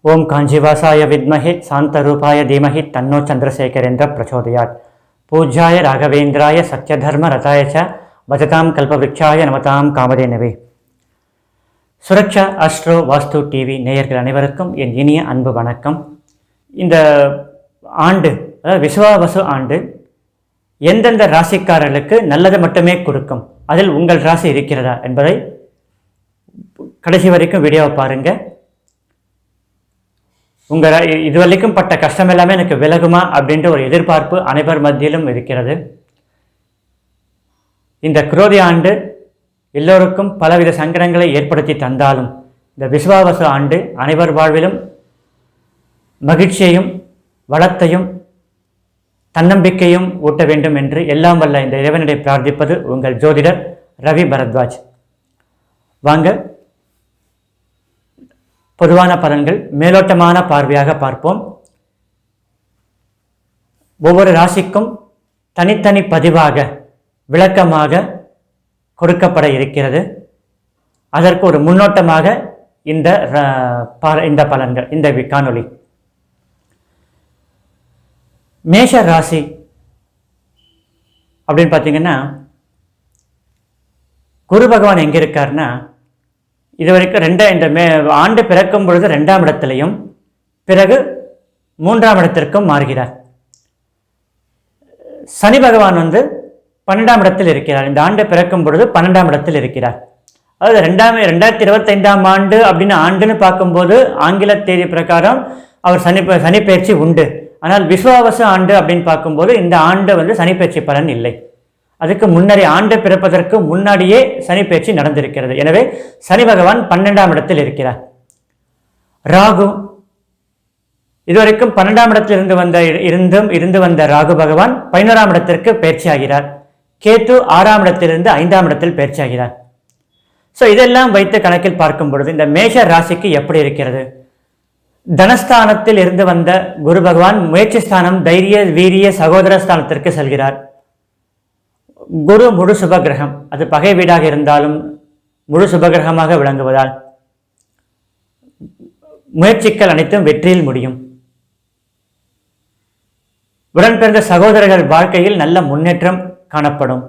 ஓம் காஞ்சிவாசாய வித்மஹே சாந்தரூபாய தீமஹி தன்னோ சந்திரசேகரேந்திர பிரச்சோதயாத். பூஜ்யாய ராகவேந்திராய சத்யதர்ம ரதாய ச பஜதாம் கல்பவ்ருக்ஷாய நமதாம் காமதேனவே. சுரக்ஷா அஸ்ட்ரோ வாஸ்து டிவி நேயர்கள் அனைவருக்கும் என் இனிய அன்பு வணக்கம். இந்த ஆண்டு, அதாவது விசுவாவசு ஆண்டு, எந்தெந்த ராசிக்காரர்களுக்கு நல்லது மட்டுமே கொடுக்கும், அதில் உங்கள் ராசி இருக்கிறதா என்பதை கடைசி வரைக்கும் வீடியோவை பாருங்கள். உங்கள் இதுவரைக்கும் பட்ட கஷ்டம் எல்லாமே எனக்கு விலகுமா அப்படின்ற ஒரு எதிர்பார்ப்பு அனைவர் மத்தியிலும் இருக்கிறது. இந்த குரோதி ஆண்டு எல்லோருக்கும் பலவித சங்கடங்களை ஏற்படுத்தி தந்தாலும் இந்த விசுவாவசு ஆண்டு அனைவர் வாழ்விலும் மகிழ்ச்சியையும் வளத்தையும் தன்னம்பிக்கையும் ஊட்ட வேண்டும் என்று எல்லாம் வல்ல இந்த இறைவனிடை பிரார்த்திப்பது உங்கள் ஜோதிடர் ரவி பரத்வாஜ். வாங்க, பொதுவான பலன்கள் மேலோட்டமான பார்வையாக பார்ப்போம். ஒவ்வொரு ராசிக்கும் தனித்தனி பதிவாக விளக்கமாக கொடுக்கப்பட இருக்கிறது. அதற்கு ஒரு முன்னோட்டமாக இந்த பலன்கள், இந்த காணொளி. மேஷ ராசி அப்படின்னு பார்த்தீங்கன்னா, குரு பகவான் எங்கே இருக்காருன்னா, இதுவரைக்கும் இந்த ஆண்டு பிறக்கும் பொழுது 2ஆம் இடத்திலையும் பிறகு 3ஆம் இடத்திற்கும் மாறுகிறார். சனி பகவான் 12ஆம் இடத்தில் இருக்கிறார். இந்த ஆண்டு பிறக்கும் பொழுது 12ஆம் இடத்தில் இருக்கிறார். அதாவது 2025ஆம் ஆண்டு அப்படின்னு ஆண்டுன்னு பார்க்கும்போது ஆங்கில தேதி பிரகாரம் அவர் சனி பயிற்சி உண்டு. ஆனால் விசுவாவசு ஆண்டு அப்படின்னு பார்க்கும்போது இந்த ஆண்டு சனி பயிற்சி பலன் இல்லை. அதுக்கு முன்னரே, ஆண்டு பிறப்பதற்கு முன்னாடியே சனி பயிற்சி நடந்திருக்கிறது. எனவே சனி பகவான் 12ஆம் இடத்தில் இருக்கிறார். ராகு இதுவரைக்கும் 12ஆம் இடத்தில் இருந்து வந்த ராகு பகவான் 11ஆம் இடத்திற்கு பயிற்சி ஆகிறார். கேத்து 6ஆம் இடத்திலிருந்து 5ஆம் இடத்தில் பயிற்சி ஆகிறார். ஸோ இதெல்லாம் வைத்து கணக்கில் பார்க்கும் பொழுது இந்த மேஷ ராசிக்கு எப்படி இருக்கிறது? தனஸ்தானத்தில் இருந்து வந்த குரு பகவான் முயற்சி ஸ்தானம், தைரிய வீரிய சகோதர ஸ்தானத்திற்கு செல்கிறார். குரு முழு சுபகிரகம், அது பகை வீடாக இருந்தாலும் முழு சுபகிரகமாக விளங்குவதால் முயற்சிகள் அனைத்தும் வெற்றியில் முடியும். உடன்பிறந்த சகோதரர்கள் வாழ்க்கையில் நல்ல முன்னேற்றம் காணப்படும்.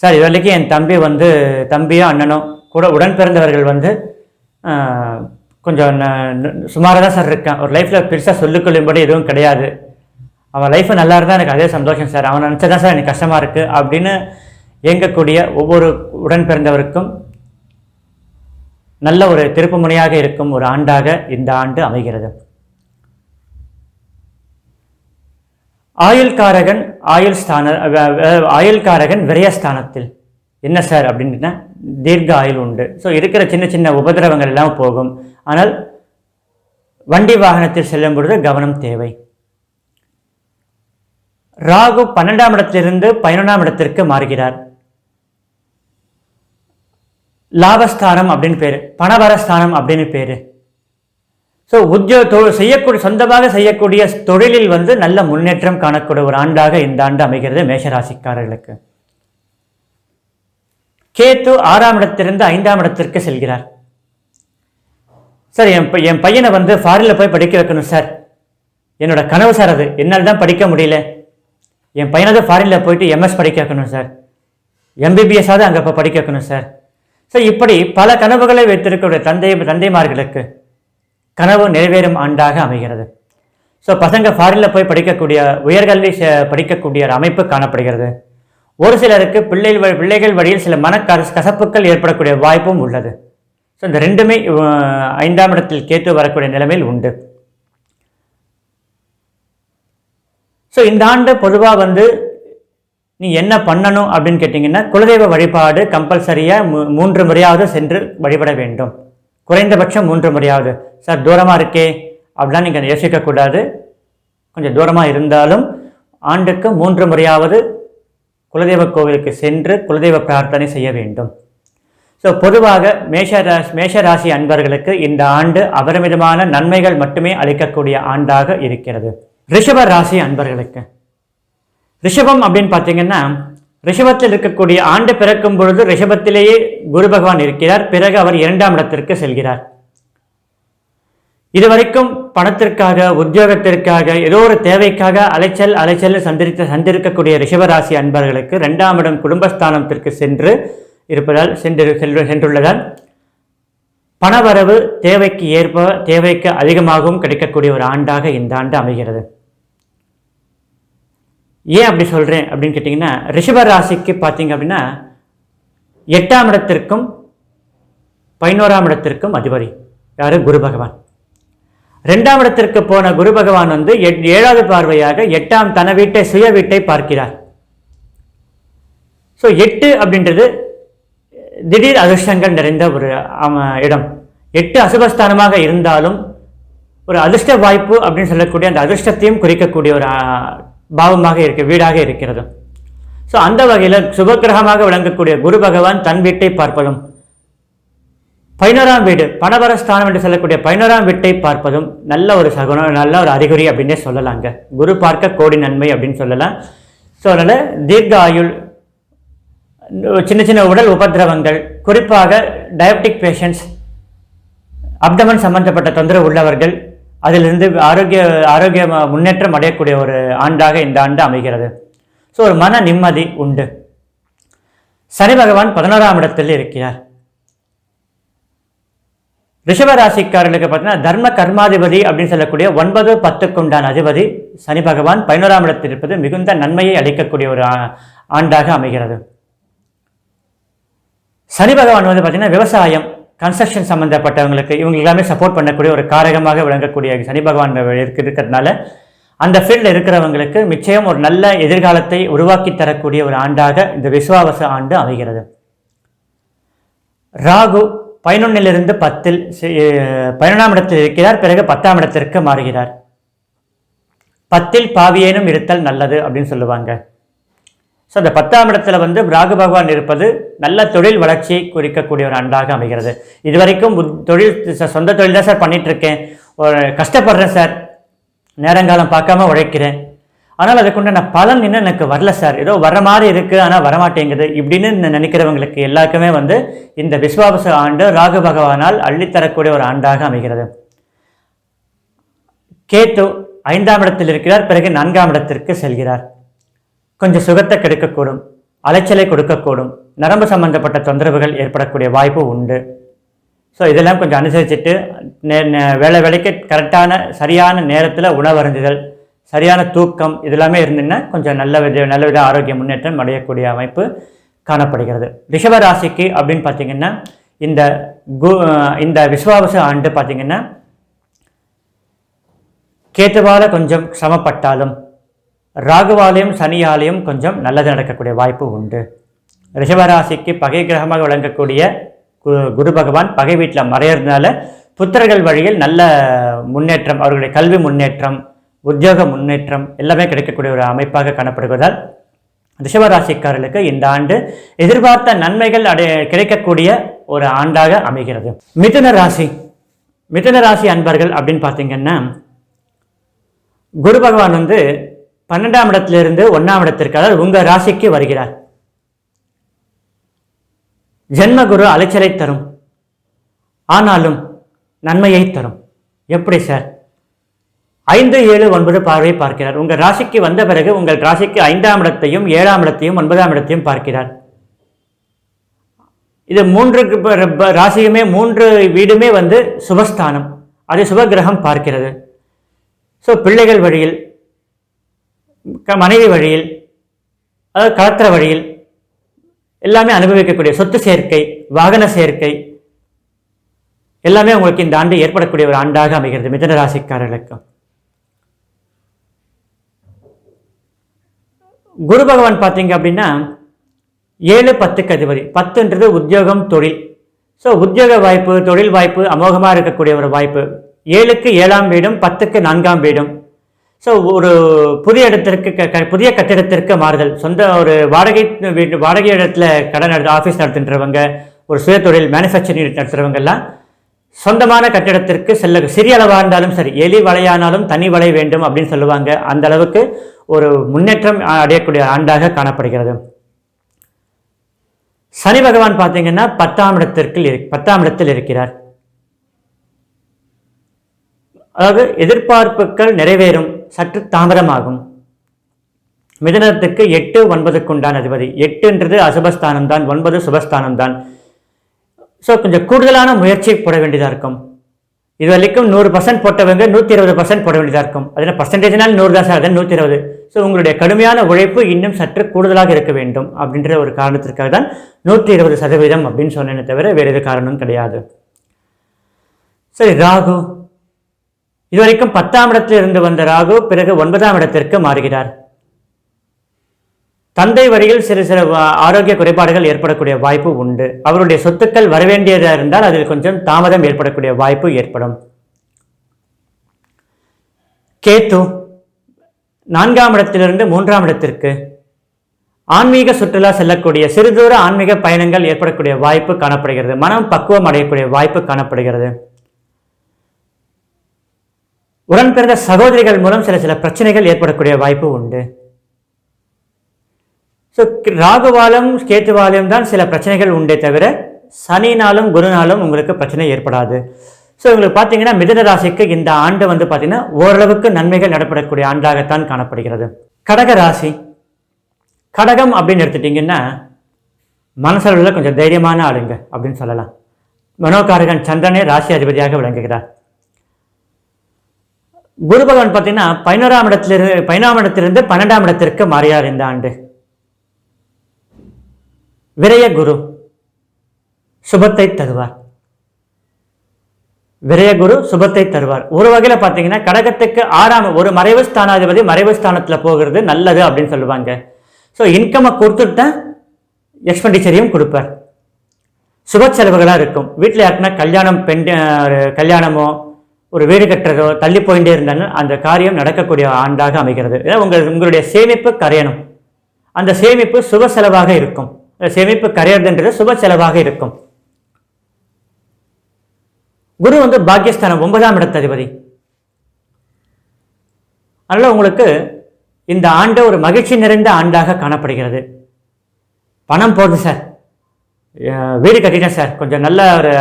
சார், இதுவரைக்கும் என் தம்பியோ அண்ணனோ கூட உடன்பிறந்தவர்கள் கொஞ்சம் சுமாராக தான் சார் இருக்கான், ஒரு லைஃப்பில் பெருசாக சொல்லிக்கொள்ளும்படி எதுவும் கிடையாது, அவன் லைஃப் நல்லா இருந்தால் எனக்கு அதே சந்தோஷம் சார், அவன் நினச்சதான் சார் எனக்கு கஷ்டமாக இருக்குது அப்படின்னு இயங்கக்கூடிய ஒவ்வொரு உடன் பிறந்தவருக்கும் நல்ல ஒரு திருப்பு முனையாக இருக்கும் ஒரு ஆண்டாக இந்த ஆண்டு அமைகிறது. ஆயுள்காரகன் விரயஸ்தானத்தில் என்ன சார் அப்படின்னா, தீர்க்க ஆயுள் உண்டு. ஸோ இருக்கிற சின்ன சின்ன உபதிரவங்கள் எல்லாம் போகும். ஆனால் வண்டி வாகனத்தில் செல்லும் பொழுது கவனம் தேவை. ராகு 12ஆம் இடத்திலிருந்து 11ஆம் இடத்திற்கு மாறுகிறார். லாபஸ்தானம் அப்படின்னு பேரு, பணவரஸ்தானம் அப்படின்னு பேரு. ஸோ சொந்தமாக செய்யக்கூடிய தொழிலில் நல்ல முன்னேற்றம் காணக்கூடிய ஒரு ஆண்டாக இந்த ஆண்டு அமைகிறது மேஷராசிக்காரர்களுக்கு. கேத்து 6ஆம் இடத்திலிருந்து 5ஆம் இடத்திற்கு செல்கிறார். சார், என் பையனை ஃபாரின்ல போய் படிக்க வைக்கணும் சார், என்னோட கனவு சார், அது என்னால் தான் படிக்க முடியல, என் பையனது ஃபாரின்ல போயிட்டு எம்எஸ் படிக்க வைக்கணும் சார், எம்பிபிஎஸ்ஸாவது அங்கே இப்போ படிக்க வைக்கணும் சார். ஸோ இப்படி பல கனவுகளை வைத்திருக்கக்கூடிய தந்தைமார்களுக்கு கனவு நிறைவேறும் ஆண்டாக அமைகிறது. ஸோ பசங்க ஃபாரின்ல போய் படிக்கக்கூடிய, உயர்கல்வி படிக்கக்கூடிய அமைப்பு காணப்படுகிறது. ஒரு சிலருக்கு பிள்ளைகள் வழியில் சில கசப்புகள் ஏற்படக்கூடிய வாய்ப்பும் உள்ளது. ஸோ இந்த ரெண்டுமே 5ஆம் இடத்தில் கேத்து வரக்கூடிய நிலைமையில் உண்டு. ஸோ இந்த ஆண்டு பொதுவாக நீ என்ன பண்ணணும் அப்படின்னு கேட்டிங்கன்னா, குலதெய்வ வழிபாடு கம்பல்சரியாக 3 முறையாவது சென்று வழிபட வேண்டும். குறைந்தபட்சம் 3 முறையாவது. சார், தூரமாக இருக்கே அப்படிலாம் நீங்கள் யோசிக்கக்கூடாது. கொஞ்சம் தூரமாக இருந்தாலும் ஆண்டுக்கு 3 முறையாவது குலதெய்வ கோவிலுக்கு சென்று குலதெய்வ பிரார்த்தனை செய்ய வேண்டும். ஸோ பொதுவாக மேஷராசி அன்பர்களுக்கு இந்த ஆண்டு அபரிமிதமான நன்மைகள் மட்டுமே அளிக்கக்கூடிய ஆண்டாக இருக்கிறது. ரிஷப ராசி அன்பர்களுக்கு, ரிஷபம் அப்படின்னு பார்த்தீங்கன்னா, ரிஷபத்தில் இருக்கக்கூடிய ஆண்டு பிறக்கும் பொழுது ரிஷபத்திலேயே குரு பகவான் இருக்கிறார். பிறகு அவர் 2ஆம் இடத்திற்கு செல்கிறார். இதுவரைக்கும் பணத்திற்காக, உத்தியோகத்திற்காக, ஏதோ ஒரு தேவைக்காக அலைச்சல் சந்திருக்கக்கூடிய ரிஷபராசி அன்பர்களுக்கு 2ஆம் இடம் குடும்பஸ்தானத்திற்கு சென்றுள்ளதால் பணவரவு தேவைக்கு ஏற்ப, தேவைக்கு அதிகமாகவும் கிடைக்கக்கூடிய ஒரு ஆண்டாக இந்த ஆண்டு அமைகிறது. ஏன் அப்படி சொல்றேன் அப்படின்னு கேட்டீங்கன்னா, ரிஷபராசிக்கு பார்த்தீங்க அப்படின்னா 8ஆம் இடத்திற்கும் 11ஆம் இடத்திற்கும் அதிபதி யாரு? குரு பகவான். 2ஆம் இடத்திற்கு போன குரு பகவான் 7வது பார்வையாக 8ஆம் தன வீட்டை, சுய வீட்டை பார்க்கிறார். ஸோ 8 அப்படின்றது திடீர் அதிர்ஷ்டங்கள் நிறைந்த ஒரு இடம். 8 அசுபஸ்தானமாக இருந்தாலும் ஒரு அதிர்ஷ்ட வாய்ப்பு அப்படின்னு சொல்லக்கூடிய அந்த அதிர்ஷ்டத்தையும் குறிக்கக்கூடிய ஒரு பாவமாக வீடாக இருக்கிறது. ஸோ அந்த வகையில் சுபகிரகமாக விளங்கக்கூடிய குரு பகவான் தன் வீட்டை பார்ப்பதும், 11ஆம் வீடு பணவரஸ்தானம் என்று சொல்லக்கூடிய 11ஆம் வீட்டை பார்ப்பதும் நல்ல ஒரு சகுனம், நல்ல ஒரு அறிகுறி அப்படின்னே சொல்லலாங்க. குரு பார்க்க கோடி நன்மை அப்படின்னு சொல்லலாம். ஸோ அதனால் தீர்க்க ஆயுள், சின்ன சின்ன உடல் உபதிரவங்கள், குறிப்பாக டயபெட்டிக் பேஷண்ட்ஸ், அப்டமன் சம்பந்தப்பட்ட தொந்தரவு உள்ளவர்கள், அதிலிருந்து ஆரோக்கிய முன்னேற்றம் அடையக்கூடிய ஒரு ஆண்டாக இந்த ஆண்டு அமைகிறது. ஸோ ஒரு மன நிம்மதி உண்டு. சனி பகவான் 11ஆம் இடத்தில் இருக்கிறார். ரிஷபராசிக்காரர்களுக்கு பார்த்தீங்கன்னா தர்ம கர்மாதிபதி அப்படின்னு சொல்லக்கூடிய 9, 10க்கு உண்டான அதிபதி சனி பகவான் 11ஆம் இடத்தில் இருப்பது மிகுந்த நன்மையை அளிக்கக்கூடிய ஒரு ஆண்டாக அமைகிறது. சனி பகவான் பார்த்தீங்கன்னா விவசாயம், கன்ஸ்ட்ரக்ஷன் சம்பந்தப்பட்டவங்களுக்கு இவங்க எல்லாமே சப்போர்ட் பண்ணக்கூடிய ஒரு காரகமாக விளங்கக்கூடிய சனி பகவான் இருக்கிறதுனால அந்த ஃபீல்டில் இருக்கிறவங்களுக்கு நிச்சயம் ஒரு நல்ல எதிர்காலத்தை உருவாக்கி தரக்கூடிய ஒரு ஆண்டாக இந்த விஸ்வாவச ஆண்டு அமைகிறது. ராகு 11லிருந்து 10ல் 11ஆம் இடத்தில் இருக்கிறார். பிறகு 10ஆம் இடத்திற்கு மாறுகிறார். 10ல் பாவியேனும் இருத்தல் நல்லது அப்படின்னு சொல்லுவாங்க. ஸோ அந்த 10ஆம் இடத்துல ராகு பகவான் இருப்பது நல்ல தொழில் வளர்ச்சியை குறிக்கக்கூடிய ஒரு ஆண்டாக அமைகிறது. இதுவரைக்கும் சொந்த தொழில் தான் சார் பண்ணிட்டு இருக்கேன், கஷ்டப்படுறேன் சார், நேரங்காலம் பார்க்காம உழைக்கிறேன், ஆனால் அதுக்குண்டான பலன் இன்னும் எனக்கு வரல சார், ஏதோ வர மாதிரி இருக்குது ஆனால் வரமாட்டேங்குது இப்படின்னு நினைக்கிறவங்களுக்கு எல்லாருக்குமே இந்த விஸ்வாவச ஆண்டு ராகு பகவானால் அள்ளித்தரக்கூடிய ஒரு ஆண்டாக அமைகிறது. கேத்து 5ஆம் இடத்தில் இருக்கிறார். பிறகு 4ஆம் இடத்திற்கு செல்கிறார். கொஞ்சம் சுகத்தை கெடுக்கக்கூடும், அலைச்சலை கொடுக்கக்கூடும், நரம்பு சம்பந்தப்பட்ட தொந்தரவுகள் ஏற்படக்கூடிய வாய்ப்பு உண்டு. ஸோ இதெல்லாம் கொஞ்சம் அனுசரிச்சுட்டு வேலைக்கு கரெக்டான சரியான நேரத்தில் உணவருந்துதல், சரியான தூக்கம் இதெல்லாமே இருந்தீங்கன்னா கொஞ்சம் நல்ல வித ஆரோக்கிய முன்னேற்றம் அடையக்கூடிய அமைப்பு காணப்படுகிறது. ரிஷபராசிக்கு அப்படின்னு பார்த்தீங்கன்னா இந்த விஸ்வாவச ஆண்டு பார்த்தீங்கன்னா கேத்துவால கொஞ்சம் சிரமப்பட்டாலும் ராகுவாலையும் சனியாலையும் கொஞ்சம் நல்லது நடக்கக்கூடிய வாய்ப்பு உண்டு. ரிஷபராசிக்கு பகை கிரகமாக விளங்கக்கூடிய குரு பகவான் பகை வீட்டில் மறையிறதுனால புத்திரர்கள் வழியில் நல்ல முன்னேற்றம், அவர்களுடைய கல்வி முன்னேற்றம், உத்தியோக முன்னேற்றம் எல்லாமே கிடைக்கக்கூடிய ஒரு அமைப்பாக காணப்படுவதால் ரிஷபராசிக்காரர்களுக்கு இந்த ஆண்டு எதிர்பார்த்த நன்மைகள் கிடைக்கக்கூடிய ஒரு ஆண்டாக அமைகிறது. மிதுன ராசி அன்பர்கள் அப்படின்னு பார்த்தீங்கன்னா குரு பகவான் 12ஆம் இடத்திலிருந்து 1ஆம் இடத்திற்கு, அதாவது உங்க ராசிக்கு வருகிறார். ஜென்மகுரு அலைச்சலை தரும், ஆனாலும் நன்மையை தரும். எப்படி சார்? 5, 7, 9 பார்வை பார்க்கிறார். உங்கள் ராசிக்கு வந்த பிறகு உங்கள் ராசிக்கு 5ஆம் இடத்தையும் 7ஆம் இடத்தையும் 9ஆம் இடத்தையும் பார்க்கிறார். இது 3 ராசியுமே 3 வீடுமே சுபஸ்தானம், அதை சுபகிரகம் பார்க்கிறது. ஸோ பிள்ளைகள் வழியில், மனைவி வழியில், அதாவது கலத்திர வழியில் எல்லாமே அனுபவிக்கக்கூடிய சொத்து சேர்க்கை, வாகன சேர்க்கை எல்லாமே உங்களுக்கு இந்த ஆண்டு ஏற்படக்கூடிய ஒரு ஆண்டாக அமைகிறது. மிதுன ராசிக்காரர்களுக்கு குரு பகவான் பார்த்தீங்க அப்படின்னா 7, 10க்கு அதிபதி. 10ன்றது உத்தியோகம், தொழில். ஸோ உத்தியோக வாய்ப்பு, தொழில் வாய்ப்பு அமோகமாக இருக்கக்கூடிய ஒரு வாய்ப்பு. 7க்கு 7ஆம் வீடும் 10க்கு 4ஆம் வீடும். ஸோ ஒரு புதிய இடத்திற்கு, புதிய கட்டிடத்திற்கு மாறுதல், சொந்த ஒரு வாடகை இடத்துல கடை ஆஃபீஸ் நடத்துன்றவங்க, ஒரு சுய தொழில் மேனுஃபேக்சரிங் நடத்துகிறவங்கெல்லாம் சொந்தமான கட்டிடத்திற்கு சிறிய அளவாக இருந்தாலும் சரி, எலி வலையானாலும் தனி வலை வேண்டும் அப்படின்னு சொல்லுவாங்க. அந்த அளவுக்கு ஒரு முன்னேற்றம் அடையக்கூடிய ஆண்டாக காணப்படுகிறது. சனி பகவான் பார்த்தீங்கன்னா 10ஆம் இடத்தில் இருக்கிறார். அதாவது எதிர்பார்ப்புகள் நிறைவேறும், சற்று தாமதமாகும். மிதுனத்துக்கு 8, 9க்கு உண்டான அதிபதி. 8ன்றது அசுபஸ்தானம் தான், 9 சுபஸ்தானம் தான். ஸோ கொஞ்சம் கூடுதலான முயற்சி போட வேண்டியதாக இருக்கும். இது வரைக்கும் 100% போட்டவங்க 120% போட வேண்டியதாக இருக்கும். அதில் பர்சன்டேஜ்னால் 100 தான் சார், அது 120. ஸோ உங்களுடைய கடுமையான உழைப்பு இன்னும் சற்று கூடுதலாக இருக்க வேண்டும் அப்படின்ற ஒரு காரணத்திற்காக தான் 120% அப்படின்னு சொன்னேனே தவிர வேறு எது காரணமும் கிடையாது. சரி, ராகு இதுவரைக்கும் 10ஆம் இடத்தில் இருந்து வந்த ராகு பிறகு 9ஆம் இடத்திற்கு மாறுகிறார். தந்தை வழியில் சிறு சிறு ஆரோக்கிய குறைபாடுகள் ஏற்படக்கூடிய வாய்ப்பு உண்டு. அவருடைய சொத்துக்கள் வரவேண்டியதாக இருந்தால் அதில் கொஞ்சம் தாமதம் ஏற்படக்கூடிய வாய்ப்பு ஏற்படும். கேத்து 4ஆம் இடத்திலிருந்து 3ஆம் இடத்திற்கு ஆன்மீக சுற்றுலா செல்லக்கூடிய சிறுதூர ஆன்மீக பயணங்கள் ஏற்படக்கூடிய வாய்ப்பு காணப்படுகிறது. மனம் பக்குவம் அடையக்கூடிய வாய்ப்பு காணப்படுகிறது. உடன் பிறந்த சகோதரிகள் மூலம் சில சில பிரச்சனைகள் ஏற்படக்கூடிய வாய்ப்பு உண்டு. ஸோ ராகுவாலும் கேத்துவாலும் தான் சில பிரச்சனைகள் உண்டே தவிர சனினாலும் குருனாலும் உங்களுக்கு பிரச்சனை ஏற்படாது. ஸோ உங்களுக்கு பார்த்தீங்கன்னா மிதுன ராசிக்கு இந்த ஆண்டு வந்து பார்த்தீங்கன்னா ஓரளவுக்கு நன்மைகள் நடப்படக்கூடிய ஆண்டாகத்தான் காணப்படுகிறது. கடக ராசி, கடகம் அப்படின்னு எடுத்துட்டிங்கன்னா மனசளவில் கொஞ்சம் தைரியமான ஆளுங்க அப்படின்னு சொல்லலாம். மனோகாரகன் சந்திரனே ராசி அதிபதியாக விளங்குகிறார். குரு பகவான் பார்த்தீங்கன்னா 11ஆம் இடத்திலிருந்து 12ஆம் இடத்திற்கு மாறியார் இந்த ஆண்டு. விரய குரு சுபத்தை தருவார். விரய குரு சுபத்தை தருவார். ஒரு வகையில் பார்த்தீங்கன்னா கடகத்துக்கு 6ஆம் ஒரு மறைவு ஸ்தானாதிபதி மறைவு ஸ்தானத்தில் போகிறது நல்லது அப்படின்னு சொல்லுவாங்க. ஸோ இன்கம்மை கொடுத்துட்டு எக்ஸ்பெண்டிச்சரையும் கொடுப்பார். சுப செலவுகளாக இருக்கும். வீட்டில் யாருக்குன்னா கல்யாணமோ ஒரு வீடு கட்டுறதோ தள்ளி போயிட்டே இருந்தாலும் அந்த காரியம் நடக்கக்கூடிய ஆண்டாக அமைகிறது. ஏன்னா உங்களுடைய சேமிப்பு கரையணும். அந்த சேமிப்பு சுப செலவாக இருக்கும். சேமிப்பு கரையறதுன்றது சுப செலவாக இருக்கும். குரு வந்து பாக்கியஸ்தானம் 9ஆம் இடத்து அதிபதி. அதனால உங்களுக்கு இந்த ஆண்டு ஒரு மகிழ்ச்சி நிறைந்த ஆண்டாக காணப்படுகிறது. பணம் போகுது சார், வீடு கட்டிட்டேன் சார், கொஞ்சம் நல்ல ஒரு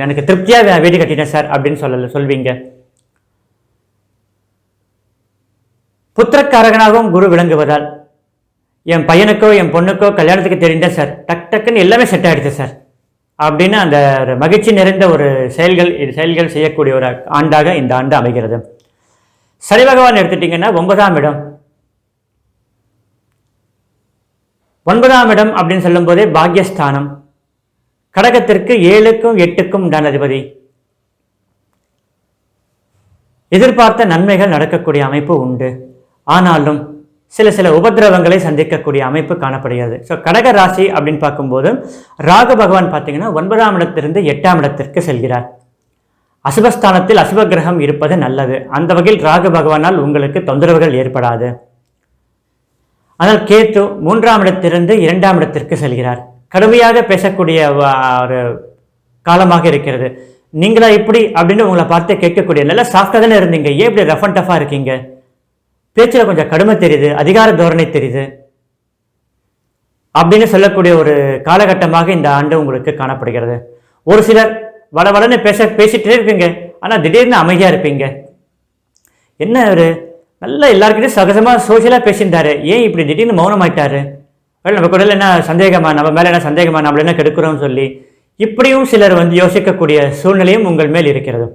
எனக்கு திருப்தியாக வீடு கட்டிட்டேன் சார் அப்படின்னு சொல்வீங்க. புத்திரக்காரகனாகவும் குரு விளங்குவதால் என் பையனுக்கோ என் பொண்ணுக்கோ கல்யாணத்துக்கு தெரிந்தேன் சார், டக்குன்னு எல்லாமே செட் ஆகிடுச்சு சார் அப்படின்னு அந்த மகிழ்ச்சி நிறைந்த ஒரு செயல்கள் செய்யக்கூடிய ஒரு ஆண்டாக இந்த ஆண்டு அமைகிறது. சனி பகவான் எடுத்துட்டிங்கன்னா 9ஆம் இடம். 9ஆம் இடம் அப்படின்னு சொல்லும் போதே பாக்யஸ்தானம். கடகத்திற்கு 7க்கும் 8க்கும் உண்டான அதிபதி. எதிர்பார்த்த நன்மைகள் நடக்கக்கூடிய அமைப்பு உண்டு. ஆனாலும் சில சில உபதிரவங்களை சந்திக்கக்கூடிய அமைப்பு காணப்படுகிறது. ஸோ கடக ராசி அப்படின்னு பார்க்கும்போது ராகு பகவான் பார்த்தீங்கன்னா 9ஆம் இடத்திலிருந்து 8ஆம் இடத்திற்கு செல்கிறார். அசுபஸ்தானத்தில் அசுப கிரகம் இருப்பது நல்லது. அந்த வகையில் ராகு பகவானால் உங்களுக்கு தொந்தரவுகள் ஏற்படாது. ஆனால் கேத்து 3ஆம் இடத்திலிருந்து 2ஆம் இடத்திற்கு செல்கிறார். கடுமையாக பேசக்கூடிய ஒரு காலமாக இருக்கிறது. நீங்களா இப்படி அப்படின்னு உங்களை பார்த்து கேட்கக்கூடிய நல்லா சாஃப்டாக தானே இருந்தீங்க, ஏன் இப்படி ரஃப் அண்ட் டஃபாக இருக்கீங்க, பேச்சில் கொஞ்சம் கடுமை தெரியுது, அதிகார தோரணை தெரியுது அப்படின்னு சொல்லக்கூடிய ஒரு காலகட்டமாக இந்த ஆண்டு உங்களுக்கு காணப்படுகிறது. ஒரு சிலர் வளவளன்னு பேசிட்டே இருக்குங்க, ஆனால் திடீர்னு அமைதியாக இருப்பீங்க. என்ன ஒரு நல்லா எல்லாருக்கிட்டையும் சகஜமாக சோசியலாக பேசியிருந்தாரு, ஏன் இப்படி திடீர்னு மௌனமாயிட்டாரு, நம்ம கூட என்ன சந்தேகமா, நம்ம மேலே என்ன சந்தேகமா, நம்மள என்ன கெடுக்கிறோம்னு சொல்லி இப்படியும் சிலர் வந்து யோசிக்கக்கூடிய சூழ்நிலையும் உங்கள் மேல் இருக்கிறது.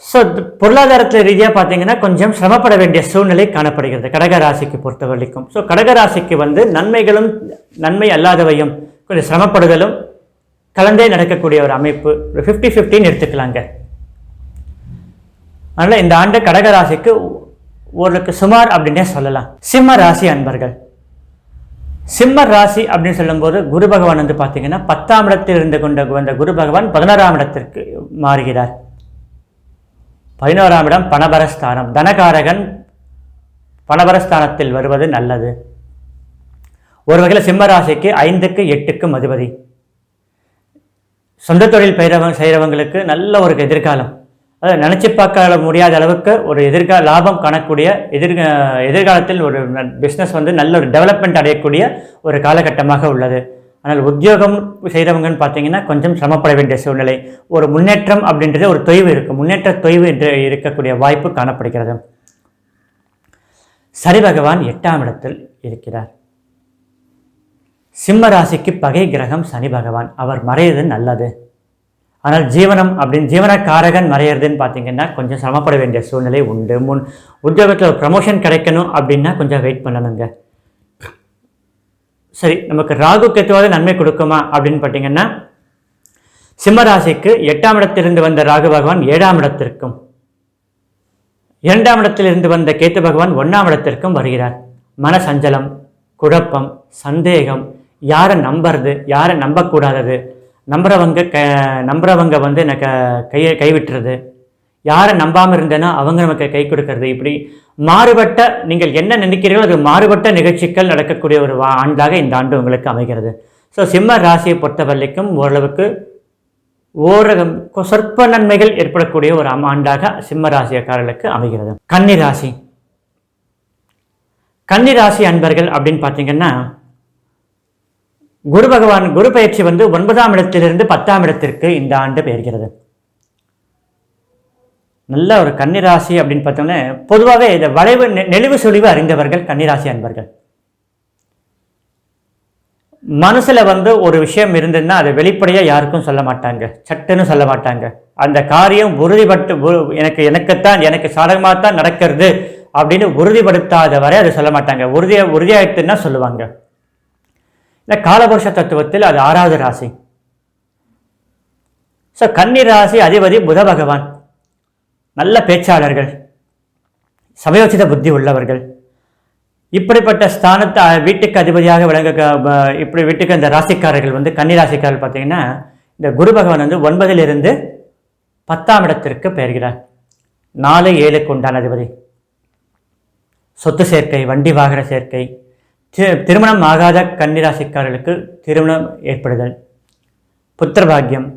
ஸோ பொருளாதாரத்தில் ரீதியாக பார்த்தீங்கன்னா கொஞ்சம் சிரமப்பட வேண்டிய சூழ்நிலை காணப்படுகிறது கடகராசிக்கு பொறுத்த வரைக்கும். ஸோ கடகராசிக்கு வந்து நன்மைகளும் நன்மை அல்லாதவையும் கொஞ்சம் சிரமப்படுதலும் கலந்தே நடக்கக்கூடிய ஒரு அமைப்பு. ஒரு 50-50 எடுத்துக்கலாங்க. அதனால் இந்த ஆண்டு கடகராசிக்கு ஓரளவுக்கு சுமார் அப்படின்னே சொல்லலாம். சிம்ம ராசி அன்பர்கள், சிம்ம ராசி அப்படின்னு சொல்லும்போது குரு பகவான் வந்து பார்த்தீங்கன்னா 10ஆம் இடத்தில் இருந்து கொண்ட வந்த குரு பகவான் 16ஆம் இடத்திற்கு மாறுகிறார். 11ஆம் இடம் பணபரஸ்தானம். தனகாரகன் பணபரஸ்தானத்தில் வருவது நல்லது. ஒரு வகையில் சிம்ம ராசிக்கு 5க்கு 8க்கும் அதிபதி. சொந்த தொழில் செய்கிறவங்களுக்கு நல்ல ஒரு எதிர்காலம், அதாவது நினச்சி பார்க்க முடியாத அளவுக்கு ஒரு லாபம் காணக்கூடிய எதிர்காலத்தில் ஒரு பிஸ்னஸ் வந்து நல்ல ஒரு டெவலப்மெண்ட் அடையக்கூடிய ஒரு காலகட்டமாக உள்ளது. ஆனால் உத்தியோகம் செய்கிறவங்கன்னு பார்த்தீங்கன்னா கொஞ்சம் சிரமப்பட வேண்டிய சூழ்நிலை. ஒரு முன்னேற்றம் அப்படின்றது ஒரு தொய்வு இருக்குது, முன்னேற்ற தொய்வு என்று இருக்கக்கூடிய வாய்ப்பு காணப்படுகிறது. சனி பகவான் 8ஆம் இடத்தில் இருக்கிறார். சிம்ம ராசிக்கு பகை கிரகம் சனி பகவான். அவர் மறையிறது நல்லது. ஆனால் ஜீவனக்காரகன் மறையிறதுன்னு பார்த்தீங்கன்னா கொஞ்சம் சிரமப்பட வேண்டிய சூழ்நிலை உண்டு. உத்தியோகத்தில் ஒரு ப்ரமோஷன் கிடைக்கணும் அப்படின்னா கொஞ்சம் வெயிட் பண்ணணுங்க. சரி, நமக்கு ராகு கேத்துவாவது நன்மை கொடுக்குமா அப்படின்னு பார்த்தீங்கன்னா, சிம்ம ராசிக்கு 8ஆம் இடத்திலிருந்து வந்த ராகு பகவான் 7ஆம் இடத்திற்கும், 2ஆம் இடத்திலிருந்து வந்த கேத்து பகவான் 1ஆம் இடத்திற்கும் வருகிறார். மன சஞ்சலம், குழப்பம், சந்தேகம், யாரை நம்புறது, யாரை நம்பக்கூடாதது, நம்புறவங்க வந்து எனக்கு கைவிட்டுறது, யாரை நம்பாமல் இருந்தேன்னா அவங்க நமக்கு கை கொடுக்கறது, இப்படி மாறுபட்ட நீங்கள் என்ன நினைக்கிறீர்களோ அது மாறுபட்ட நிகழ்ச்சிகள் நடக்கக்கூடிய ஒரு ஆண்டாக இந்த ஆண்டு உங்களுக்கு அமைகிறது. ஸோ சிம்ம ராசியை பொறுத்த வரைக்கும் ஓரளவுக்கு சொற்ப நன்மைகள் ஏற்படக்கூடிய ஒரு ஆண்டாக சிம்ம ராசிக்காரர்களுக்கு அமைகிறது. கன்னிராசி அன்பர்கள் அப்படின்னு பார்த்தீங்கன்னா, குரு பயிற்சி வந்து 9ஆம் இடத்திலிருந்து 10ஆம் இடத்திற்கு இந்த ஆண்டு பெயர்கிறது. நல்ல ஒரு கன்னிராசி அப்படின்னு பார்த்தோம்னா, பொதுவாகவே இந்த வளைவு நெளிவு சுழிவு அறிந்தவர்கள் கன்னிராசி அன்பர்கள். மனசுல வந்து ஒரு விஷயம் இருந்ததுன்னா அதை வெளிப்படையாக யாருக்கும் சொல்ல மாட்டாங்க, சட்டுன்னு சொல்ல மாட்டாங்க. அந்த காரியம் எனக்கு சாதகமாகத்தான் நடக்கிறது அப்படின்னு உறுதிப்படுத்தாத வரை அதை சொல்ல மாட்டாங்க. உறுதியாயிட்டுன்னா சொல்லுவாங்க. இல்லை, காலபுருஷ தத்துவத்தில் அது 6வது ராசி. ஸோ கன்னி ராசி அதிபதி புத பகவான். நல்ல பேச்சாளர்கள், சமயோசித புத்தி உள்ளவர்கள். இப்படிப்பட்ட ஸ்தானத்தை வீட்டுக்கு அதிபதியாக வீட்டுக்கு அந்த ராசிக்காரர்கள் வந்து கன்னிராசிக்காரர்கள் பார்த்தீங்கன்னா, இந்த குரு பகவான் வந்து 9லிருந்து 10ஆம் இடத்திற்கு பெயர்கிறார். 4, 7க்கு உண்டான அதிபதி. சொத்து சேர்க்கை, வண்டி வாகன சேர்க்கை, திருமணம் ஆகாத கன்னிராசிக்காரர்களுக்கு திருமணம் ஏற்படுதல், புத்திரபாகியம்,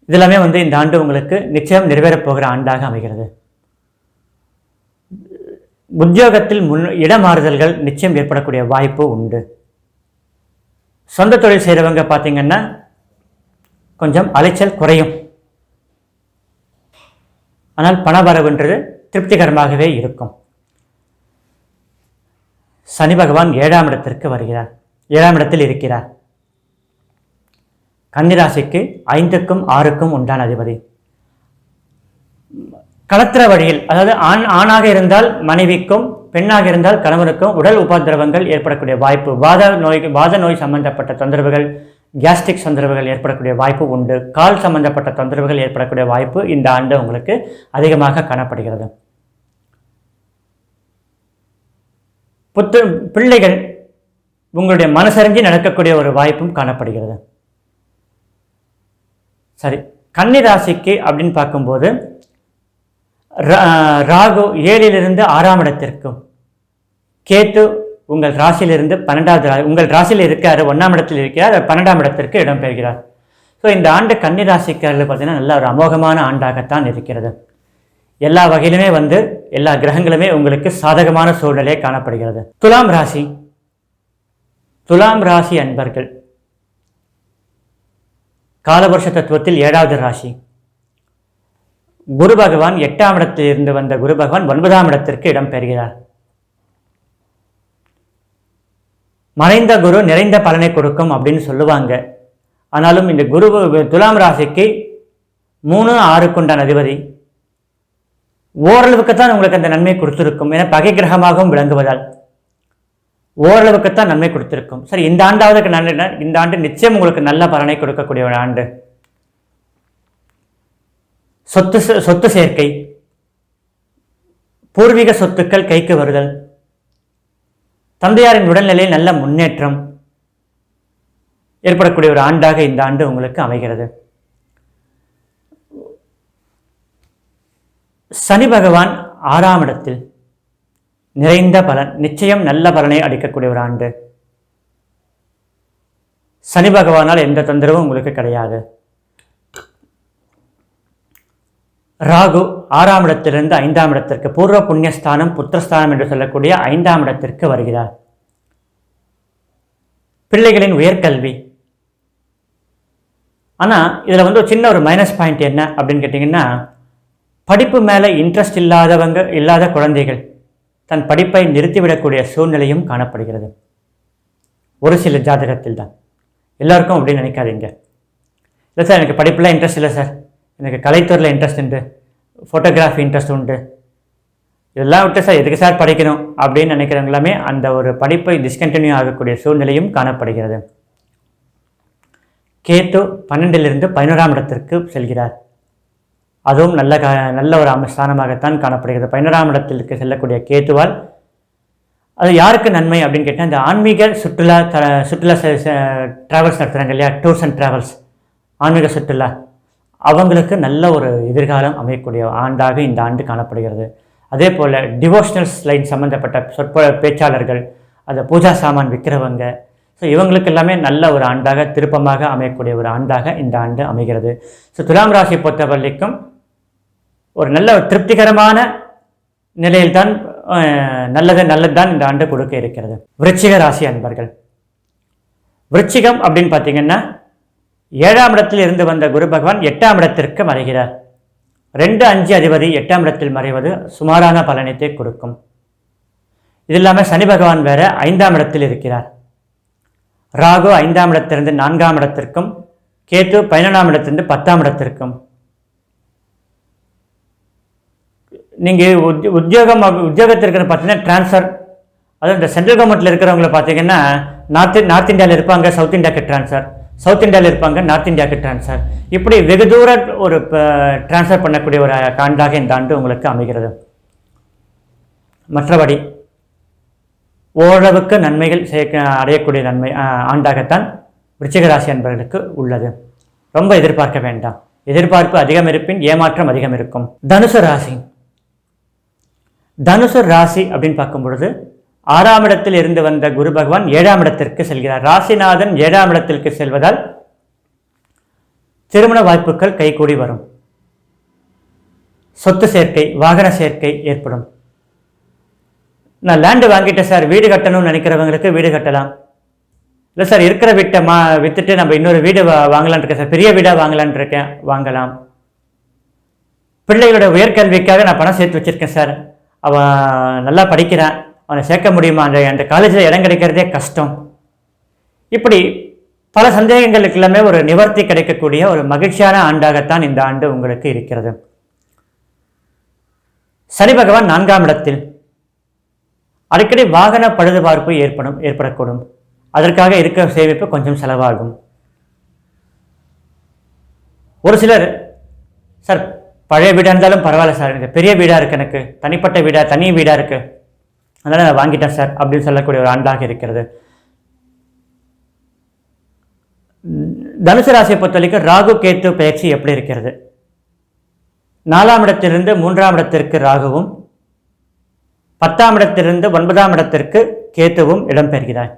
இதெல்லாமே வந்து இந்த ஆண்டு உங்களுக்கு நிச்சயம் நிறைவேறப் போகிற ஆண்டாக அமைகிறது. உத்தியோகத்தில் இடமாறுதல்கள் நிச்சயம் ஏற்படக்கூடிய வாய்ப்பு உண்டு. சொந்த தொழில் செய்கிறவங்க பார்த்தீங்கன்னா கொஞ்சம் அலைச்சல் குறையும். ஆனால் பணவரவுன்றது திருப்திகரமாகவே இருக்கும். சனி பகவான் 7ஆம் இடத்திற்கு வருகிறார், 7ஆம் இடத்தில் இருக்கிறார். கன்னிராசிக்கு 5க்கும் 6க்கும் உண்டான அதிபதி. களத்திர வழியில், அதாவது ஆணாக இருந்தால் மனைவிக்கும், பெண்ணாக இருந்தால் கணவனுக்கும் உடல் உபதிரவங்கள் ஏற்படக்கூடிய வாய்ப்பு, வாத நோய் சம்பந்தப்பட்ட தொந்தரவுகள், கேஸ்ட்ரிக் தொந்தரவுகள் ஏற்படக்கூடிய வாய்ப்பு உண்டு. கால் சம்பந்தப்பட்ட தொந்தரவுகள் ஏற்படக்கூடிய வாய்ப்பு இந்த ஆண்டு உங்களுக்கு அதிகமாக காணப்படுகிறது. பிள்ளைகள் உங்களுடைய மனசறிஞ்சி நடக்கக்கூடிய ஒரு வாய்ப்பும் காணப்படுகிறது. சரி, கன்னிராசிக்கு அப்படின்னு பார்க்கும்போது ராகு 7லிருந்து 6ஆம் இடத்திற்கும், கேத்து உங்கள் ராசியிலிருந்து 12வது, உங்கள் ராசியில் இருக்காரு, 1ஆம் இடத்தில் இருக்கிறார், 12ஆம் இடத்திற்கு இடம்பெறுகிறார். ஸோ இந்த ஆண்டு கன்னிராசிக்காரர்கள் பார்த்தீங்கன்னா நல்ல ஒரு அமோகமான ஆண்டாகத்தான் இருக்கிறது. எல்லா வகையிலுமே வந்து எல்லா கிரகங்களுமே உங்களுக்கு சாதகமான சூழ்நிலையை காணப்படுகிறது. துலாம் ராசி அன்பர்கள், காலபுருஷ தத்துவத்தில் 7வது ராசி. குரு பகவான் 8ஆம் இடத்தில் இருந்து வந்த குரு பகவான் 9ஆம் இடத்திற்கு இடம்பெறுகிறார். மறைந்த குரு நிறைந்த பலனை கொடுக்கும் அப்படின்னு சொல்லுவாங்க. ஆனாலும் இந்த குரு துலாம் ராசிக்கு 3, 6க்கு உண்டான அதிபதி ஓரளவுக்குத்தான் உங்களுக்கு அந்த நன்மை கொடுத்திருக்கும். ஏன்னா பகை கிரகமாகவும் விளங்குவதால் ஓரளவுக்குத்தான் நன்மை கொடுத்திருக்கும். சரி, இந்த ஆண்டு நிச்சயம் உங்களுக்கு நல்ல பலனை கொடுக்கக்கூடிய ஒரு ஆண்டு. சொத்து சேர்க்கை, பூர்வீக சொத்துக்கள் கைக்கு வருதல், தந்தையாரின் உடல்நிலையில் நல்ல முன்னேற்றம் ஏற்படக்கூடிய ஒரு ஆண்டாக இந்த ஆண்டு உங்களுக்கு அமைகிறது. சனி பகவான் 6ஆம் இடத்தில் நிறைந்த பலன், நிச்சயம் நல்ல பலனை அளிக்கக்கூடிய ஒரு ஆண்டு. சனி பகவானால் எந்த தொந்தரவும் உங்களுக்கு கிடையாது. ராகு 6ஆம் இடத்திலிருந்து 5ஆம் இடத்திற்கு, பூர்வ புண்ணியஸ்தானம் புத்திரஸ்தானம் என்று சொல்லக்கூடிய 5ஆம் இடத்திற்கு வருகிறார். பிள்ளைகளின் உயர்கல்வி. ஆனால் இதில் வந்து ஒரு சின்ன ஒரு மைனஸ் பாயிண்ட் என்ன அப்படின்னு கேட்டிங்கன்னா, படிப்பு மேலே இன்ட்ரெஸ்ட் இல்லாத குழந்தைகள் தன் படிப்பை நிறுத்திவிடக்கூடிய சூழ்நிலையும் காணப்படுகிறது. ஒரு சில ஜாதகத்தில் தான், எல்லாருக்கும் அப்படின்னு நினைக்காதீங்க. இல்லை சார் எனக்கு படிப்பில் இன்ட்ரெஸ்ட் இல்லை சார், எனக்கு கலைத்துறையில் இன்ட்ரெஸ்ட் உண்டு, ஃபோட்டோகிராஃபி இன்ட்ரெஸ்ட் உண்டு, இதெல்லாம் விட்டு சார் எதுக்கு சார் படிக்கணும் அப்படின்னு நினைக்கிறவங்க எல்லாமே அந்த ஒரு படிப்பை டிஸ்கண்டினியூ ஆகக்கூடிய சூழ்நிலையும் காணப்படுகிறது. கேத்து 12லிருந்து 11ஆம் இடத்திற்கு செல்கிறார். அதுவும் நல்ல ஒரு ஸ்தானமாகத்தான் காணப்படுகிறது. 11ஆம் இடத்திற்கு செல்லக்கூடிய கேத்துவால் அது யாருக்கு நன்மை அப்படின்னு கேட்டால், இந்த ஆன்மீக சுற்றுலா ட்ராவல்ஸ் நடத்துகிறாங்க இல்லையா, டூர்ஸ் அண்ட் ட்ராவல்ஸ், ஆன்மீக சுற்றுலா, அவங்களுக்கு நல்ல ஒரு எதிர்காலம் அமையக்கூடிய ஆண்டாக இந்த ஆண்டு காணப்படுகிறது. அதே போல் டிவோஷனல்ஸ் லைன் சம்மந்தப்பட்ட பேச்சாளர்கள், அந்த பூஜா சாமான் விற்கிறவங்க, ஸோ இவங்களுக்கு எல்லாமே நல்ல ஒரு ஆண்டாக திருப்பமாக அமையக்கூடிய ஒரு ஆண்டாக இந்த ஆண்டு அமைகிறது. ஸோ துலாம் ராசி பொறுத்தவரைக்கும் ஒரு நல்ல திருப்திகரமான நிலையில்தான் நல்லதுதான் இந்த ஆண்டு கொடுக்க இருக்கிறது. விருச்சிக ராசி அன்பர்கள், விருச்சிகம் அப்படின்னு பார்த்தீங்கன்னா 7ஆம் இடத்தில் இருந்து வந்த குரு பகவான் 8ஆம் இடத்திற்கு மறைகிறார். 2-5 அதிபதி 8ஆம் இடத்தில் மறைவது சுமாரான பலனத்தை கொடுக்கும். இது இல்லாமல் சனி பகவான் வேற 5ஆம் இடத்தில் இருக்கிறார். ராகு 5ஆம் இடத்திலிருந்து 4ஆம் இடத்திற்கும், கேத்து 11ஆம் இடத்திலிருந்து 10ஆம் இடத்திற்கும். நீங்கள் உத்தியோகத்திற்கு பார்த்தீங்கன்னா ட்ரான்ஸ்ஃபர், அதுவும் இந்த சென்ட்ரல் கவர்மெண்ட்டில் இருக்கிறவங்களை பார்த்தீங்கன்னா நார்த் இந்தியாவில் இருப்பாங்க, சவுத் இந்தியாவுக்கு ட்ரான்ஸ்ஃபர், சவுத் இந்தியாவில் இருப்பாங்க, நார்த் இந்தியாவுக்கு ட்ரான்ஸ்ஃபர், இப்படி வெகு தூர ஒரு ட்ரான்ஸ்ஃபர் பண்ணக்கூடிய ஒரு ஆண்டாக இந்த ஆண்டு உங்களுக்கு அமைகிறது. மற்றபடி ஓரளவுக்கு நன்மைகள் அடையக்கூடிய ஆண்டாகத்தான் விருச்சிக ராசி அன்பர்களுக்கு உள்ளது. ரொம்ப எதிர்பார்க்க வேண்டாம். எதிர்பார்ப்பு அதிகம் இருப்பின் ஏமாற்றம் அதிகம் இருக்கும். தனுசு ராசி, தனுசு ராசி அப்படின்னு பார்க்கும் பொழுது 6ஆம் இடத்தில் இருந்து வந்த குரு பகவான் 7ஆம் இடத்திற்கு செல்கிறார். ராசிநாதன் 7ஆம் இடத்திற்கு செல்வதால் திருமண வாய்ப்புகள் கைகூடி வரும். சொத்து சேர்க்கை, வாகன சேர்க்கை ஏற்படும். நான் லேண்டு வாங்கிட்டேன் சார், வீடு கட்டணும்னு நினைக்கிறவங்களுக்கு வீடு கட்டலாம். இல்லை சார் இருக்கிற வீட்டை விற்றுட்டு நம்ம இன்னொரு வீடு வாங்கலான் இருக்கேன் சார், பெரிய வீடாக வாங்கலான் இருக்கேன், வாங்கலாம். பிள்ளைகளோட உயர்கல்விக்காக நான் பணம் சேர்த்து வச்சுருக்கேன் சார், அவன் நல்லா படிக்கிறான், அவனை சேர்க்க முடியுமா, அந்த காலேஜில் இடம் கிடைக்கிறதே கஷ்டம். இப்படி பல சந்தேகங்களுக்கு எல்லாமே ஒரு நிவர்த்தி கிடைக்கக்கூடிய ஒரு மகிழ்ச்சியான ஆண்டாகத்தான் இந்த ஆண்டு உங்களுக்கு இருக்கிறது. சனி பகவான் 4ஆம் இடத்தில், அடிக்கடி வாகன பழுதுபார்ப்பு ஏற்படக்கூடும். அதற்காக இருக்க சேமிப்பு கொஞ்சம் செலவாகும். ஒரு சிலர் சார் பழைய வீடாக இருந்தாலும் பரவாயில்ல சார், எனக்கு பெரிய வீடாக இருக்குது, எனக்கு தனிப்பட்ட வீடாக தனி வீடாக இருக்குது, அதனால் நான் வாங்கிட்டேன் சார் அப்படின்னு சொல்லக்கூடிய ஒரு ஆண்டாக இருக்கிறது. தனுசு ராசியை பொறுத்த வரைக்கும் ராகு கேத்து பயிற்சி எப்படி இருக்கிறது? 4ஆம் இடத்திலிருந்து 3ஆம் இடத்திற்கு ராகுவும், 10ஆம் இடத்திலிருந்து 9ஆம் இடத்திற்கு கேத்துவும் இடம்பெறுகிறார்.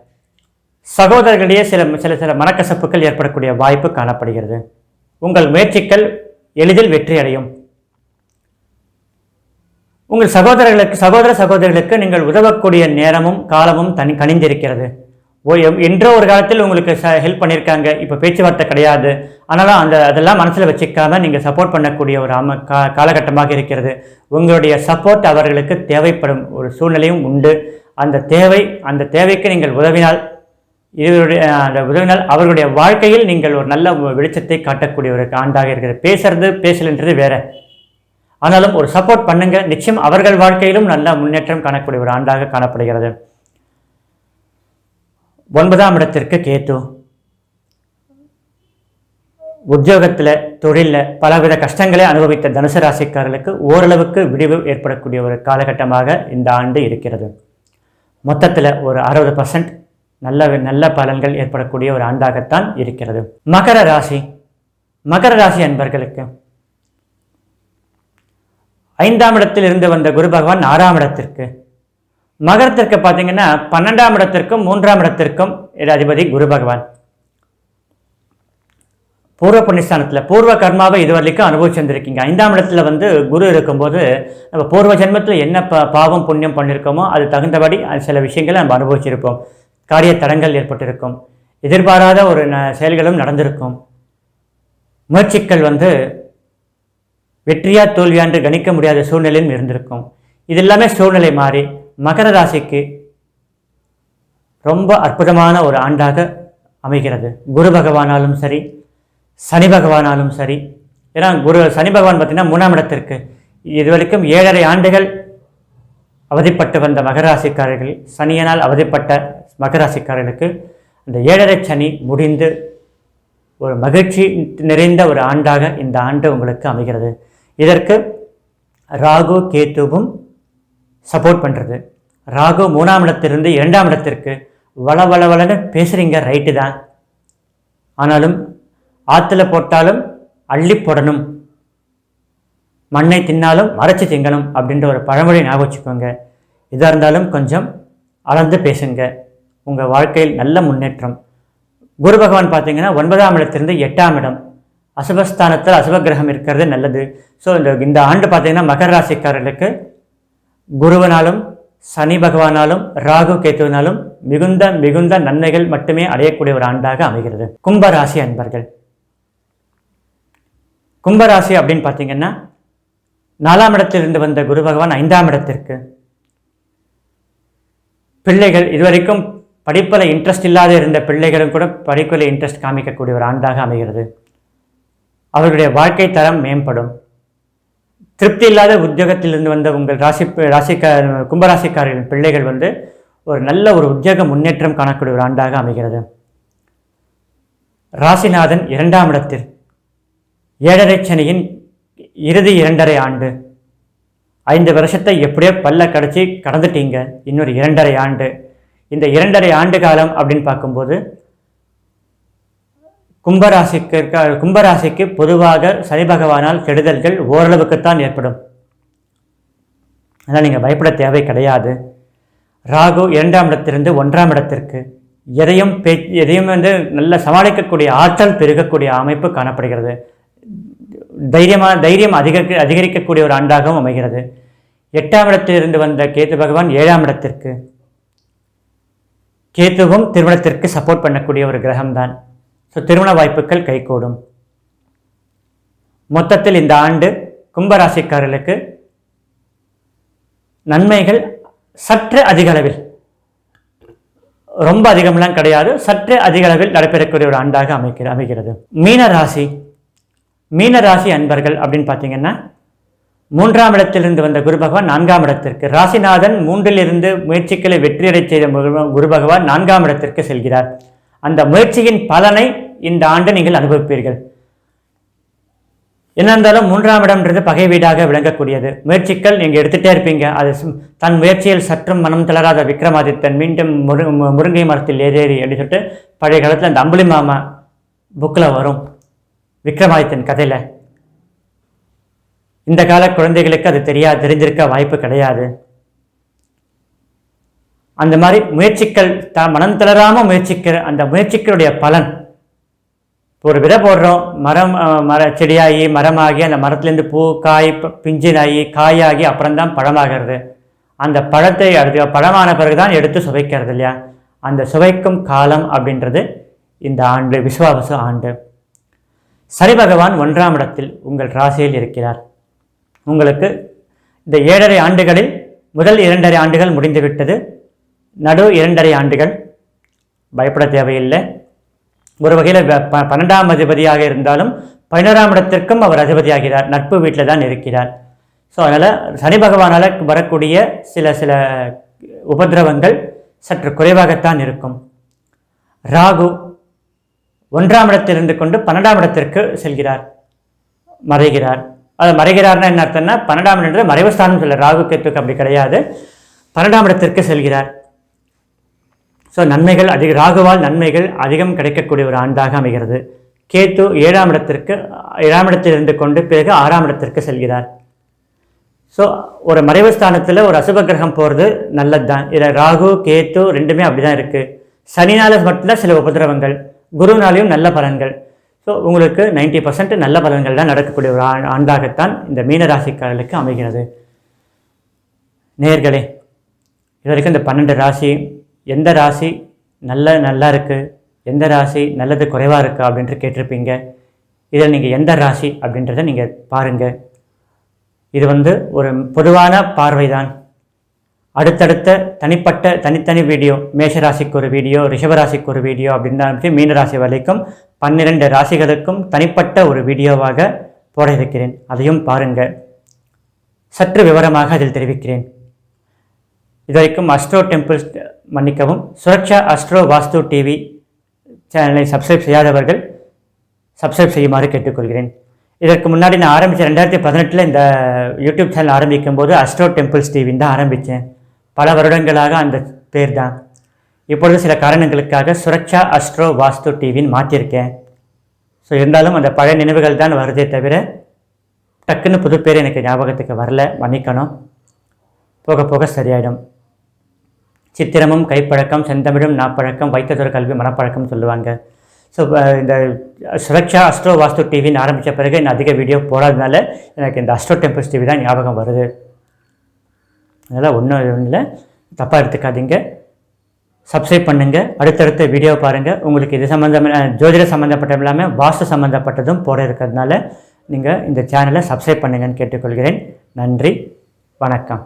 சகோதரர்களிடையே சில மனக்கசப்புகள் ஏற்படக்கூடிய வாய்ப்பு காணப்படுகிறது. உங்கள் முயற்சிகள் எளிதில் வெற்றி அடையும். உங்கள் சகோதரர்களுக்கு நீங்கள் உதவக்கூடிய நேரமும் காலமும் கனிந்திருக்கிறது. என்றோ ஒரு காலத்தில் உங்களுக்கு ஹெல்ப் பண்ணியிருக்காங்க, இப்போ பேச்சுவார்த்தை கிடையாது, ஆனாலும் அதெல்லாம் மனசில் வச்சுக்காம நீங்கள் சப்போர்ட் பண்ணக்கூடிய ஒரு காலகட்டமாக இருக்கிறது. உங்களுடைய சப்போர்ட் அவர்களுக்கு தேவைப்படும் ஒரு சூழ்நிலையும் உண்டு. அந்த தேவைக்கு நீங்கள் உதவினால் அவர்களுடைய வாழ்க்கையில் நீங்கள் ஒரு நல்ல வெளிச்சத்தை காட்டக்கூடிய ஒரு ஆண்டாக இருக்கிறது. பேசலன்றது வேற, ஆனாலும் ஒரு சப்போர்ட் பண்ணுங்க, நிச்சயம் அவர்கள் வாழ்க்கையிலும் நல்ல முன்னேற்றம் காணக்கூடிய ஒரு ஆண்டாக காணப்படுகிறது. 9ஆம் இடத்திற்கு கேத்து, உத்தியோகத்தில் தொழிலில் பலவித கஷ்டங்களை அனுபவித்த தனுசு ராசிக்காரர்களுக்கு ஓரளவுக்கு விடிவு ஏற்படக்கூடிய ஒரு காலகட்டமாக இந்த ஆண்டு இருக்கிறது. மொத்தத்தில் ஒரு 60% நல்ல பலன்கள் ஏற்படக்கூடிய ஒரு ஆண்டாகத்தான் இருக்கிறது. மகர ராசி அன்பர்களுக்கு 5ஆம் இடத்தில் இருந்து வந்த குரு பகவான் 6ஆம் இடத்திற்கு, மகரத்திற்கு பார்த்தீங்கன்னா 12ஆம் இடத்திற்கும் 3ஆம் இடத்திற்கும் அதிபதி குரு பகவான். பூர்வ புண்ணியஸ்தானத்தில் பூர்வ கர்மாவை இதுவரைக்கும் அனுபவிச்சிருந்திருக்கீங்க. 5ஆம் இடத்துல குரு இருக்கும்போது நம்ம பூர்வ ஜென்மத்தில் என்ன பாவம் புண்ணியம் பண்ணியிருக்கோமோ அது தகுந்தபடி சில விஷயங்களை நம்ம அனுபவிச்சிருப்போம். காரிய தடங்கள் ஏற்பட்டிருக்கும். எதிர்பாராத ஒரு செயல்களும் நடந்திருக்கும். முயற்சிகள் வெற்றியா தோல்வியா என்று கணிக்க முடியாத சூழ்நிலையும் இருந்திருக்கும். இது எல்லாமே சூழ்நிலை மாறி மகர ராசிக்கு ரொம்ப அற்புதமான ஒரு ஆண்டாக அமைகிறது. குரு பகவானாலும் சரி, சனி பகவானாலும் சரி. ஏன்னா சனி பகவான் பார்த்தீங்கன்னா 3ஆம் இடத்திற்கு இதுவரைக்கும் 7.5 ஆண்டுகள் அவதிப்பட்டு வந்த மகராசிக்காரர்கள், சனியினால் அவதிப்பட்ட மகராசிக்காரர்களுக்கு அந்த 7.5 சனி முடிந்து ஒரு மகிழ்ச்சி நிறைந்த ஒரு ஆண்டாக இந்த ஆண்டு உங்களுக்கு அமைகிறது. இதற்கு ராகு கேத்துவும் சப்போர்ட் பண்ணுறது. ராகு 3ஆம் இடத்திலிருந்து 2ஆம் இடத்திற்கு வளவளன்னு பேசுகிறீங்க, ரைட்டு தான். ஆனாலும் ஆற்றுல போட்டாலும் அள்ளி போடணும், மண்ணை தின்னாலும் மறைச்சி திங்கணும் அப்படின்ற ஒரு பழமொழி ஞாபகம் வச்சுக்கோங்க. இதாக இருந்தாலும் கொஞ்சம் அளந்து பேசுங்க. உங்கள் வாழ்க்கையில் நல்ல முன்னேற்றம். குரு பகவான் பார்த்தீங்கன்னா 9ஆம் இடத்திலிருந்து 8ஆம் இடம் அசுபஸ்தானத்தில் அசுப கிரகம் இருக்கிறது நல்லது. ஸோ இந்த ஆண்டு பார்த்தீங்கன்னா மகர ராசிக்காரர்களுக்கு குருவனாலும் சனி பகவானாலும் ராகு கேத்துவனாலும் மிகுந்த நன்மைகள் மட்டுமே அடையக்கூடிய ஒரு ஆண்டாக அமைகிறது. கும்பராசி அன்பர்கள், கும்பராசி அப்படின்னு பார்த்தீங்கன்னா 4ஆம் இடத்திலிருந்து வந்த குரு பகவான் 5ஆம் இடத்திற்கு, பிள்ளைகள் இதுவரைக்கும் படிப்பில் இன்ட்ரெஸ்ட் இல்லாத இருந்த பிள்ளைகளும் கூட படிப்பில் இன்ட்ரெஸ்ட் காமிக்கக்கூடிய ஒரு ஆண்டாக அமைகிறது. அவர்களுடைய வாழ்க்கை தரம் மேம்படும். திருப்தி இல்லாத உத்தியோகத்திலிருந்து வந்த உங்கள் கும்பராசிக்காரர்களின் பிள்ளைகள் ஒரு நல்ல ஒரு உத்தியோக முன்னேற்றம் காணக்கூடிய ஒரு ஆண்டாக அமைகிறது. ராசிநாதன் 2ஆம் இடத்தில் 7.5 சனியின் இறுதி 2.5 ஆண்டு, 5 வருஷத்தை எப்படியோ பல்ல கடைச்சி கடந்துட்டீங்க. இன்னொரு 2.5 ஆண்டு. இந்த 2.5 ஆண்டு காலம் அப்படின்னு பார்க்கும்போது கும்பராசிக்கு பொதுவாக சனி பகவானால் கெடுதல்கள் ஓரளவுக்குத்தான் ஏற்படும். அதனால் நீங்கள் பயப்பட தேவை கிடையாது. ராகு 2ஆம் இடத்திலிருந்து 1ஆம் இடத்திற்கு எதையும் நல்ல சமாளிக்கக்கூடிய ஆற்றல் பெருகக்கூடிய அமைப்பு காணப்படுகிறது. தைரியம் அதிகரிக்கக்கூடிய ஒரு ஆண்டாகவும் அமைகிறது. 8ஆம் இடத்திலிருந்து வந்த கேத்து பகவான் 7ஆம் இடத்திற்கு, கேத்துவும் திருமணத்திற்கு சப்போர்ட் பண்ணக்கூடிய ஒரு கிரகம்தான். ஸோ திருமண வாய்ப்புகள் கைகூடும். மொத்தத்தில் இந்த ஆண்டு கும்பராசிக்காரர்களுக்கு நன்மைகள் சற்று அதிக அளவில், ரொம்ப அதிகம்லாம் கிடையாது, சற்று அதிக அளவில் நடைபெறக்கூடிய ஒரு ஆண்டாக அமைகிறது. மீனராசி அன்பர்கள் அப்படின்னு பார்த்தீங்கன்னா 3ஆம் இடத்திலிருந்து வந்த குரு பகவான் 4ஆம் இடத்திற்கு, ராசிநாதன் 3இலிருந்து முயற்சிகளை வெற்றியடை செய்த குரு பகவான் 4ஆம் இடத்திற்கு செல்கிறார். அந்த முயற்சியின் பலனை இந்த ஆண்டு நீங்கள் அனுபவிப்பீர்கள். என்ன இருந்தாலும் 3ஆம் இடம்ன்றது பகை வீடாக விளங்கக்கூடியது. முயற்சிகள் நீங்கள் எடுத்துகிட்டே இருப்பீங்க. அது தன் முயற்சியில் சற்றும் மனம் தளராத விக்ரமாதித்தன் மீண்டும் முருங்கை மரத்தில் ஏறி அப்படின்னு சொல்லிட்டு பழைய காலத்தில் அந்த அம்புலி மாமா புக்கில் வரும் விக்ரமாதித்தன் கதையில். இந்த கால குழந்தைகளுக்கு அது தெரிஞ்சிருக்க வாய்ப்பு கிடையாது. அந்த மாதிரி முயற்சிகள் மனம் தளராமல் முயற்சிக்கிற அந்த முயற்சிகளுடைய பலன், ஒரு விதை போடுறோம், செடியாகி மரமாகி அந்த மரத்துலேருந்து பூ காய் பிஞ்சினாகி காயாகி அப்புறம்தான் பழமாகிறது. அந்த பழத்தை பழமான பிறகுதான் எடுத்து சுவைக்கிறது இல்லையா? அந்த சுவைக்கும் காலம் அப்படின்றது இந்த ஆண்டு விசுவாச ஆண்டு. சனி பகவான் 1ஆம் இடத்தில் உங்கள் ராசியில் இருக்கிறார். உங்களுக்கு இந்த 7.5 ஆண்டுகளில் முதல் 2.5 ஆண்டுகள் முடிந்துவிட்டது. நடு 2.5 ஆண்டுகள் பயப்பட தேவையில்லை. ஒரு வகையில் 12ஆம் அதிபதியாக இருந்தாலும் 11ஆம் இடத்திற்கும் அவர் அதிபதியாகிறார். நட்பு வீட்டில் தான் இருக்கிறார். ஸோ அதனால் சனி பகவானால் வரக்கூடிய சில உபதிரவங்கள் சற்று குறைவாகத்தான் இருக்கும். ராகு 1ஆம் இடத்தில் இருந்து கொண்டு 12ஆம் இடத்திற்கு செல்கிறார், மறைகிறார். அது மறைகிறார்னா என்ன அர்த்தம்னா 12ஆம் இடத்துல மறைவு ஸ்தானம் சொல்ல, ராகு கேத்துக்கு அப்படி கிடையாது. 12ஆம் இடத்திற்கு செல்கிறார். ஸோ நன்மைகள் ராகுவால் நன்மைகள் அதிகம் கிடைக்கக்கூடிய ஒரு ஆண்டாக அமைகிறது. கேத்து 7ஆம் இடத்தில் இருந்து கொண்டு பிறகு 6ஆம் இடத்திற்கு செல்கிறார். ஸோ ஒரு மறைவு ஸ்தானத்தில் ஒரு அசுப கிரகம் போகிறது நல்லது தான். இதில் ராகு கேத்து ரெண்டுமே அப்படி தான் இருக்குது. சனினால் மட்டும்தான் சில உபதிரவங்கள், குருனாலையும் நல்ல பலன்கள். ஸோ உங்களுக்கு 90% நல்ல பலன்கள் தான் நடக்கக்கூடிய ஒரு ஆண்டாகத்தான் இந்த மீனராசிக்காரர்களுக்கு அமைகிறது. நேயர்களே, இது வரைக்கும் இந்த 12 ராசி எந்த ராசி நல்லா இருக்குது, எந்த ராசி நல்லது குறைவாக இருக்கா அப்படின்ட்டு கேட்டிருப்பீங்க. இதில் நீங்கள் எந்த ராசி அப்படின்றத நீங்கள் பாருங்கள். இது ஒரு பொதுவான பார்வை தான். அடுத்தடுத்த தனித்தனி வீடியோ, மேஷராசிக்கு ஒரு வீடியோ, ரிஷபராசிக்கு ஒரு வீடியோ அப்படின்னு மீனராசி வரைக்கும் 12 ராசிகளுக்கும் தனிப்பட்ட ஒரு வீடியோவாக போட இருக்கிறேன். அதையும் பாருங்கள். சற்று விவரமாக அதில் தெரிவிக்கிறேன். இதுவரைக்கும் அஸ்ட்ரோ டெம்பிள்ஸ் மன்னிக்கவும் சுரக்ஷா அஸ்ட்ரோ வாஸ்து டிவி சேனலை சப்ஸ்கிரைப் செய்யாதவர்கள் சப்ஸ்கிரைப் செய்யுமாறு கேட்டுக்கொள்கிறேன். இதற்கு முன்னாடி நான் ஆரம்பித்த 2018 இந்த யூடியூப் சேனல் ஆரம்பிக்கும் போது அஸ்ட்ரோ டெம்பிள்ஸ் டிவின்னு தான் ஆரம்பித்தேன். பல வருடங்களாக அந்த பேர் தான். இப்பொழுது சில காரணங்களுக்காக சுரக்ஷா அஸ்ட்ரோ வாஸ்து டிவின்னு மாற்றிருக்கேன். ஸோ இருந்தாலும் அந்த பழைய நினைவுகள் தான் வருதே தவிர டக்குன்னு புது பேர் எனக்கு ஞாபகத்துக்கு வரல, மன்னிக்கணும். போக போக சரியாயிடும். சித்திரமும் கைப்பழக்கம், செந்தமிழும் நாப்பழக்கம், வைத்ததொரு கல்வி மனப்பழக்கம் சொல்லுவாங்க. ஸோ இந்த சுரக்ஷா அஸ்ட்ரோ வாஸ்து டிவின்னு ஆரம்பித்த பிறகு இன்னும் அதிக வீடியோ போடாதனால எனக்கு இந்த அஸ்ட்ரோ டெம்பிள்ஸ் டிவி தான் ஞாபகம் வருது. அதனால் ஒன்றும் இல்லை, தப்பாக எடுத்துக்காதீங்க. சப்ஸ்கிரைப் பண்ணுங்கள், அடுத்தடுத்த வீடியோ பாருங்கள். உங்களுக்கு இது சம்மந்தமான ஜோதிட சம்மந்தப்பட்ட இல்லாமல் வாஸ்து சம்மந்தப்பட்டதும் போட இருக்கிறதுனால நீங்கள் இந்த சேனலை சப்ஸ்கிரைப் பண்ணுங்கன்னு கேட்டுக்கொள்கிறேன். நன்றி, வணக்கம்.